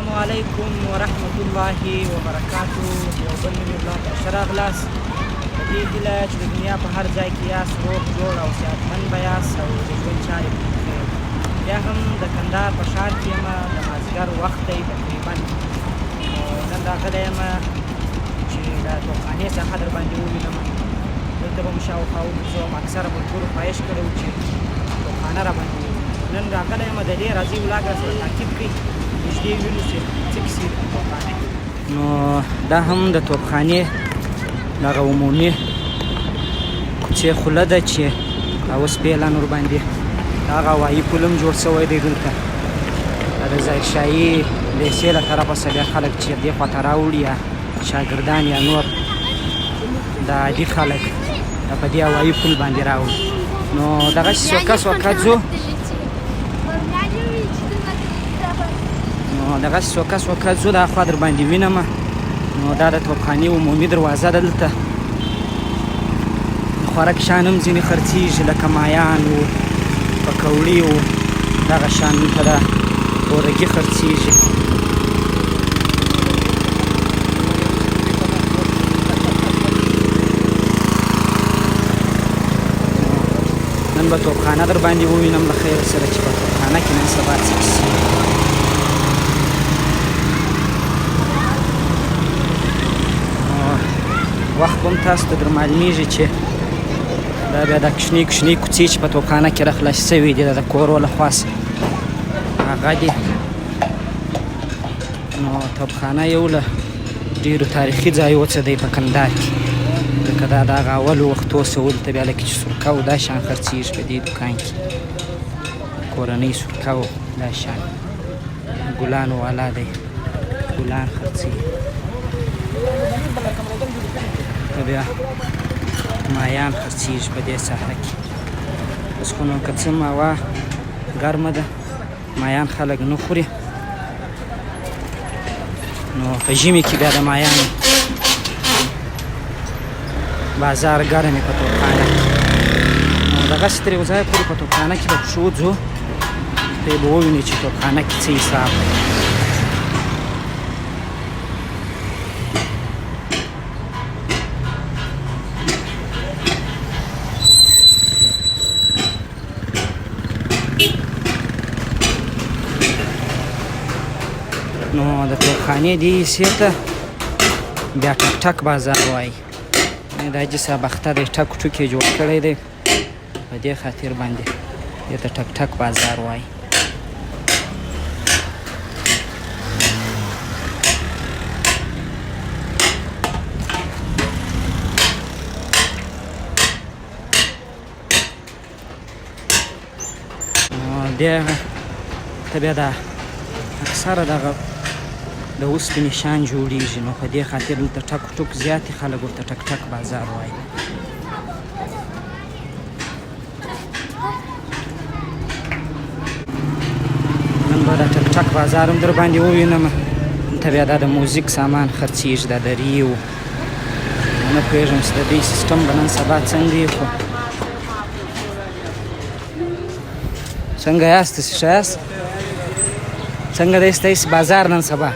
السلام علیکم ورحمت الله وبرکاتو. یو بل نوي بلاګ ته ښه راغلاست. په دې هیله چې د دنیا په هر ځای کې یاست روغ جوړ او صحتمند به یاست او د ژوند چارې به بخیر. بیا هم د کندهار په ښار کې یم، د مازدیګر وخت دی تقریبا. نن راغلی یم چې د توپخانې څخه در باندې ووینم. دلته به مو شاوخوا وګرځوم. اکثره ملګرو خواهش کړی و چې توپخانه را باندې ووینم. نن راغلی یم، د دې راځي ولاګ راسره تعقیب کړئ. نږدې وینو چې څه کیسې دي توپخانې. نو دا هم د توپخانې دغه عمومي کوڅې خوله ده چې اوس په اعلان ورباندې هغه هوایي پل هم جوړ شوی دی دلته. دا د ظاهرشاهي لیسې له طرفه څه بیا خلک چې دې خواته راوړي یا شاګردان یا نور د عادي خلک په دې هوایي پل باندې راوړي. نو دغسې سوکه ځو دغه سوکه ځو دا خوا در باندې وینم. نو دا د توپخانې عمومي دروازه ده. دلته خوراک شیان هم ځینې خرڅېږي لکه مایان و پکوړي و دغه شیان دلته د اورګي خرڅېږي. نن به توپخانه در باندې ووینم له خیره سره چې په توپخانه کې نن سبا څه کیسې دي. وخت به هم تاسو ته در معلومیږي چې دا بیا دا کوچنۍ کوڅې چې په توپخانه کې راخلاصې شوي دي د کورو له خوا هغه دي. نو توپخانه یو له ډېرو تاریخي ځایو څه دی په کندهار کې. لکه دا د هغه اولو وختو څه و دلته بیا لکه چې سرکه و دا شیان خرڅېږي په دې دوکان کې. کورنۍ سرکه و دا شیان. ګلان والا دی، ګلان خرڅېږي. بیا مایان خرڅېږي په دې ساحه کې. اوس خو نو که څه هوا ګرمه ده مایان خلک نه خوري. نو په ژمي کې بیا د مایانو بازار ګرم وي په توپخانه کې. نو دغسې تر یو ځایه پورې په توپخانه کې به پښو ځو ته یې به ووینئ چې توپخانه کې څه حساب دی. نو د توپخانې دې حصې ته بیا ټک ټک بازار وایي. دا حاجي صاحب اختر یې ټک ټوک یې جوړ کړی دی په دې خاطر باندې دې ته ټک ټک بازار وایي. دې ته بیا دا اکثره دغه د اوسپنې شیان جوړېږي. نو په دې خاطر دلته ټک ټوک زیات دي، خلک ورته ټک ټک بازار وایي. نن به دا ټک ټک بازار هم در باندې ووینم. دلته بیا دا د موزیک سامان خرڅېږي، دا درې و نه پوهېږم چې د دوی سیسټم به نن سبا څنګه وي. خو څنګه یاست؟ ښه یاست؟ څنګه دی ستاسې بازار نن سبا؟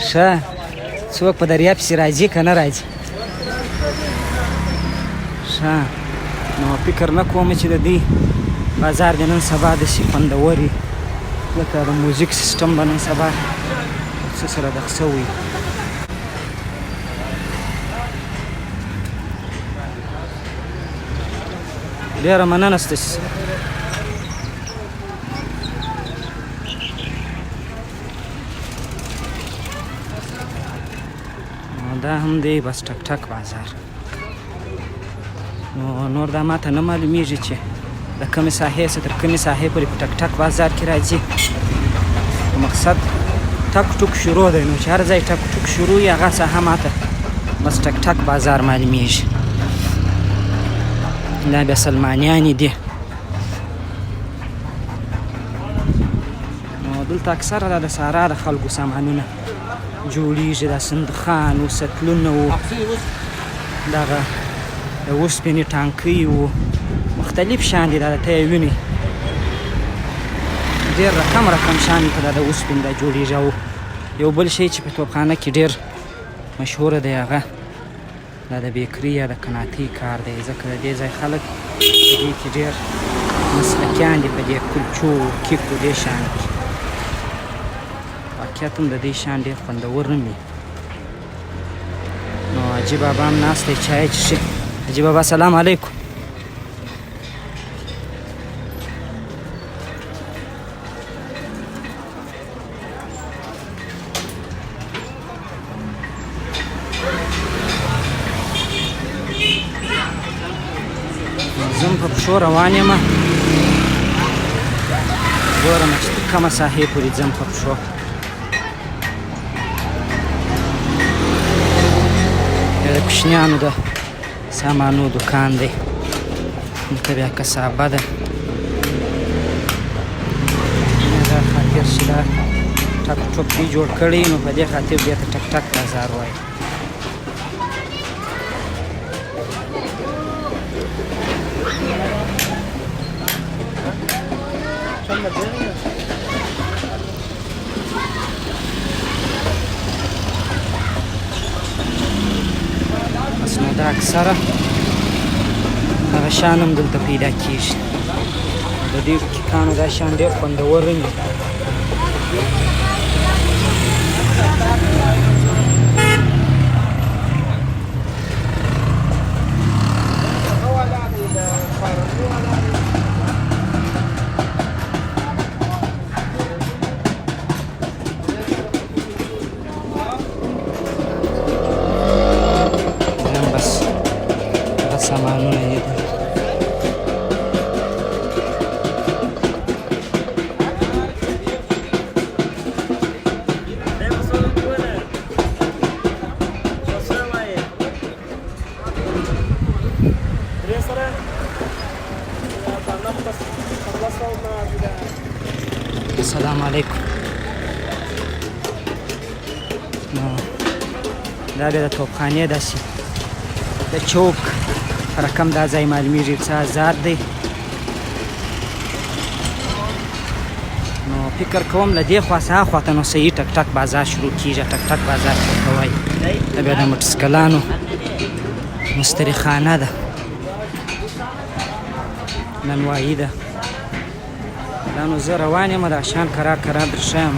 ښه. څوک په دریا پسې راځي که نه راځي؟ ښه. نو فکر نه کوم چې د دې بازار د نن سبا داسې خوندور وي لکه د موزیک سیسټم به نن سبا څه سره دغ شوی. ډېره مننه ستاسې. دا هم دی بس ټک ټک بازار. نو نور دا ماته نه معلومیږي چې د کومې ساحې څخه تر کومې ساحې پورې په ټک ټک بازار کې راځي. مقصد ټک ټوک شروع دی. نو چې هر ځای ټک ټوک شروع وي هغه ساحه ماته بس ټک ټک بازار معلومیږي. دا بیا سلمانیانې دي. نو دلته اکثره دا د سارا د خلکو سامانونه جوړېږي. دا صندوقان و سطلونه و دغه د اوسپنې ټانکۍ و مختلف شیان دي. دا ته یې وینئ ډېر رقم شان په د اوسپنې دا جوړېږي. او یو بل شی چې په توپخانه کې ډېر مشهوره دی هغه دا د بیکري یا د قناعتي کار دی، ځکه د دې ځای خلک په دې کې ډېر مسلکیان دي، په دې کلچو کیکو دې شیان کې. واقعیت هم د دې شیان ډېر خوندور هم وي. نو حاجي بابا هم ناست دی چای څښي. حاجي بابا سلام علیکم. زم په پښو روان یم، ګورم چې تر کومه ساحې پورې ځم په پښو. دا د کوچنیانو د سامانو دکان دی، دلته بیا کسابه ده. دا خاطر چې دا ټک ټوک دي جوړ کړی، نو په دې خاطر دې ته ټک ټک بازار وایي. بس نو دا اکثره هغه شیان هم دلته پیدا کېږي. د دې کیکانو دا شیان ډېر خوندور وي. سامانونه یې دي. السلام علیکم. دا بیا د توپخانې داسې د چوک رقم دا ځای معلومیږي څه آزاد دی. نو فکر کوم له دې خوا څخه هاخوا ته نو صحیح ټک ټک بازار شروع کېږي. ټک ټک بازار چې ورته وایي دا بیا د موټرسایکلانو مستریخانه ده، نانوایي ده. دا نو زه روان یم، دا شیان کرار کرار در ښیم.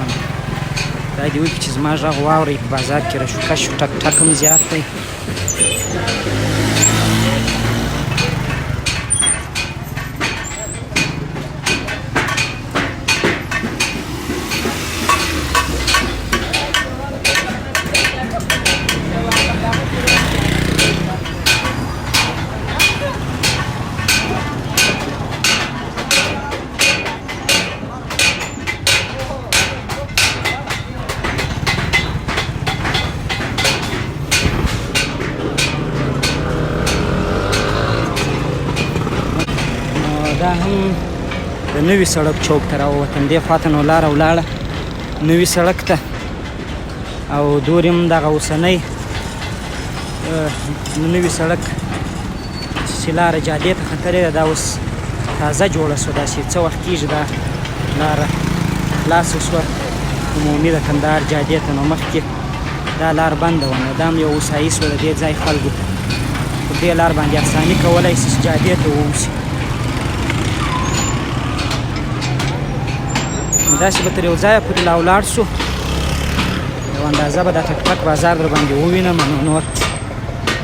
دا دې وکړي چې زما غږ واورئ. په بازار کې رشوکش ټک ټک هم زیات دی. دا هم د نوي سړک چوک ته راووتم. دې خوا ته نو لاره ولاړه نوي سړک ته، او دور هم دغه اوسنی نوي سړک چې لاره جادې ته ختلې ده، دا اوس تازه جوړه سوه. داسې څه وخت کېږي دا لاره خلاصه سوه عمومي د کندهار جادې ته. نو مخکې دا لار بنده وه، نو دا هم یو هوسایي سوه د دې ځای خلکو ته. په دې لار باندې اساني کولی شي چې جادې ته ووځي. داسې به تر یو ځایه پورې لا ولاړ شو، یو اندازه به دا ټک ټک بازار در باندې ووینم. نو نور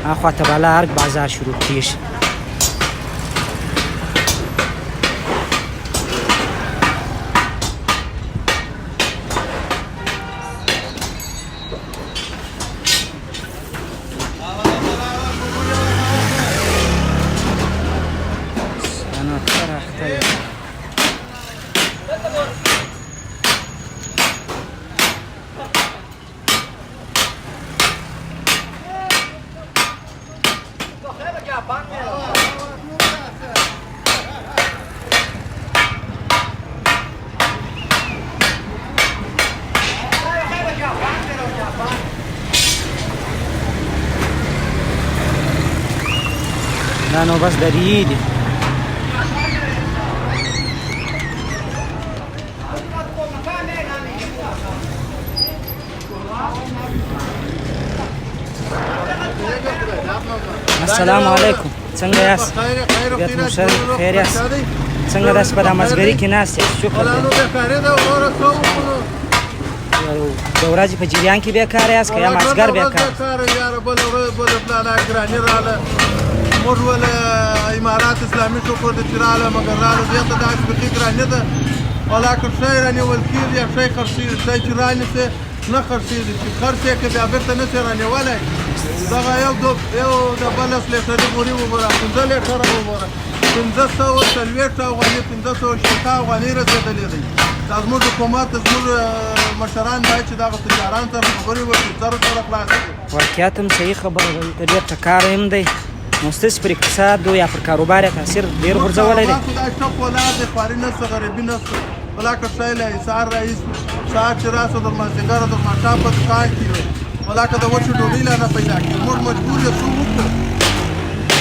هاخوا ته به لا ارګ بازار شروع کېږي. دا نو بس درې دي. السلام علیکم. څنګه یاست؟ طبیعت مو ښه دی؟ خیر یاست؟ څنګه داسې په دا مازدګري کې ناست یاست؟ شکر دی. د ورځې په جریان کې بیکاره یاست که یا مازدګر بیکاره؟ موږ ول امارات اسلامي شکر دې چې راغله مګر راغله دې ته داسې بیخي ګراني ده ولا که شی رانیول کېږي یا شی خرڅېږي شی چې رانیسې نه خرڅېږي چې خرڅ یې که بیا بېرته نه شي رانیولی دغه یو د 12 لیټرې بورې وګوره 15 لیټره وګوره 1540 افغانۍ 1560 افغانۍ رسېدلې دی دا زموږ حکومت زموږ مشران باید چې دغه تجاران سره خبرې وکړي زر سره خلاصې کړي واقعیت هم صحیح خبره ده ته ډېر ټکاره هم دی نو ستاسې پر اقتصاد یا پر کاروبار یې تاثیر ډېر غورځولی دی خدای شپ ولاړ دی خواري نشته غریبي نشته ولاکه شی له حصار رئیس سهار چې راسو د مازدیګره د ماښام په دوکان کې ولاکه د وچو ډوډۍ لا نه پیدا کېږي موږ مجبور یو څه وکړو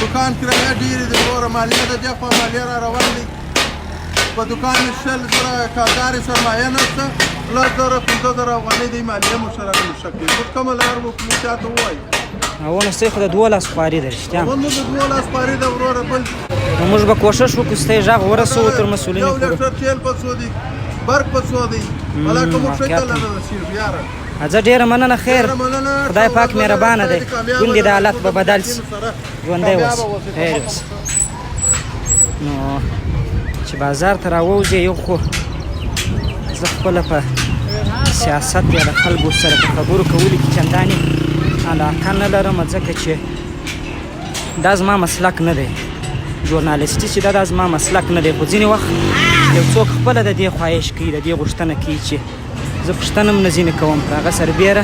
دوکان کرایه ډېرې دي وروره مالیه د دې خوا مالیه را روان دی په دوکان مې 100 زره کارګارې سرمایه نشته 10,000 افغانۍ د مالیه مشترک مشکل موږ کومه لار وکړو چاته ووایو اونه ستاسې خو د 12 خواري ده رښتیا موږ د 12 خواري ده وروره بل نو موږ به کوښښ وکړو ستاسې غږ ورسوو تر مسؤلینو یو لیټر تیل په څو دی برق په څو دی ولاکه موږ ښه ته نه رسېږو یاره زه ډېره مننه خیر خدای پاک مهربانه دی ګوندې د حالت به بدل شي ژوندی اوسه خیر اوسه نو چې بازار ته راووځې یو خو زه خپله په سیاست یا د خلکو سره په خبرو کولو کې چندانې علاقه نه لرم ځکه چې دا زما مسلک نه دی ژورنالیستي چې دا زما مسلک نه دی خو ځینې وخت یو څوک خپله د دې خواهش کوي د دې غوښتنه کوي چې زه پوښتنه هم نه ځینې کوم پر هغه سربیره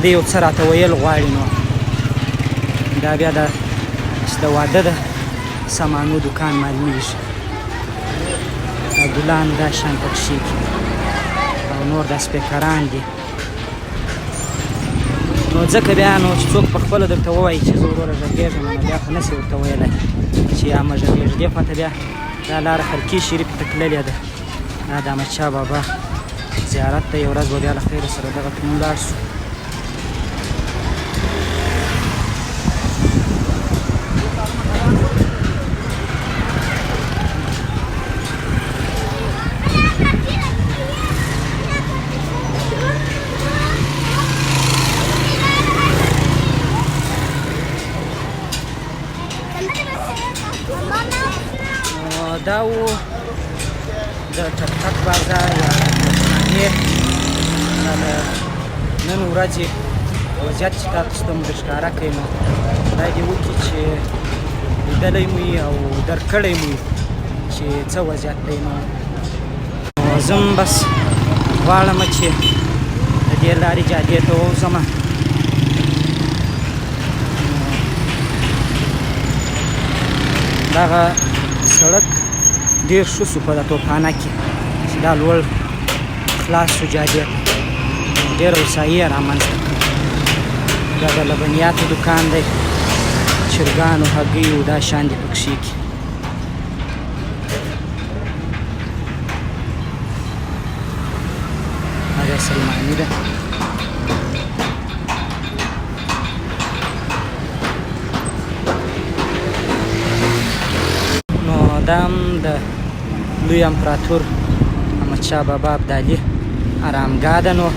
د یو څه راته ویل غواړي نو دا بیا د واده د سامانو دوکان معلومیږي دا ګلان دا شان پکښې دي او نور دا سپیکران دي نو ځکه بیا نو چې څوک په خپله درته ووایي چې زه وروره غږېږم نو بیا خو نسي ورته ویلی چې یا مه غږېږه دې خوا ته بیا دا لاره خرکي شریف ته تللې ده دا د احمدشاه بابا زیارت ته یو ورځ به بیا له خیره سره دغه ته مونږ لاړ شو دا و د ټک بازار یا د نن ورځې وضعیت چې تاسو ته موږ ښکاره کوي نو خدای دې وکړي چې لیدلی مو او درک کړی مو چې څه وضعیت دی نو زه هم بس غواړم چې د دې لارې جادې ته ووځم دغه سړک ډېر ښه شو په د توپانه کې چې دا لوړ خلاص شو جادې ته ډېره هوسایي یې رامنځته کړه دا د لبنیاتو دوکان دی چرګانو هګیو دا شان دي پکښې کې هغه سلماني ده دا هم د لوی امپراتور احمدشاه بابا ابدالي ارامګاه ده نو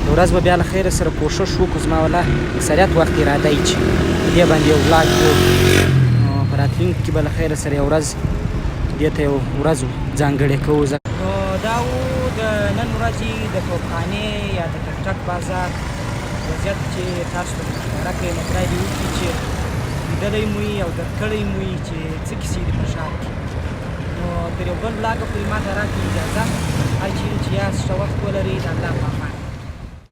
د ورځ به بیا له خیره سره کوښښ وکړو زما والا اکثریت وخت اراده یې چې په دې باندې یو ولاګ جوړ نو په راتلونکي کې به له خیره سره یو ورځ دې ته یو ورځ ځانګړې کوو نو دا و د نن ورځې د توپخانې یا د ټک بازار وضعیت چې تاسو ته ښکاره کړئ نو خدای دې وکړي چې لیدلی مو او درک کړی مو چې څه کیسې دي په ښار کې نو تر یو بل ولاګه پورې ما ته راکړئ اجازه هر چیرې چې یاست ښه وخت ولرئ د الله په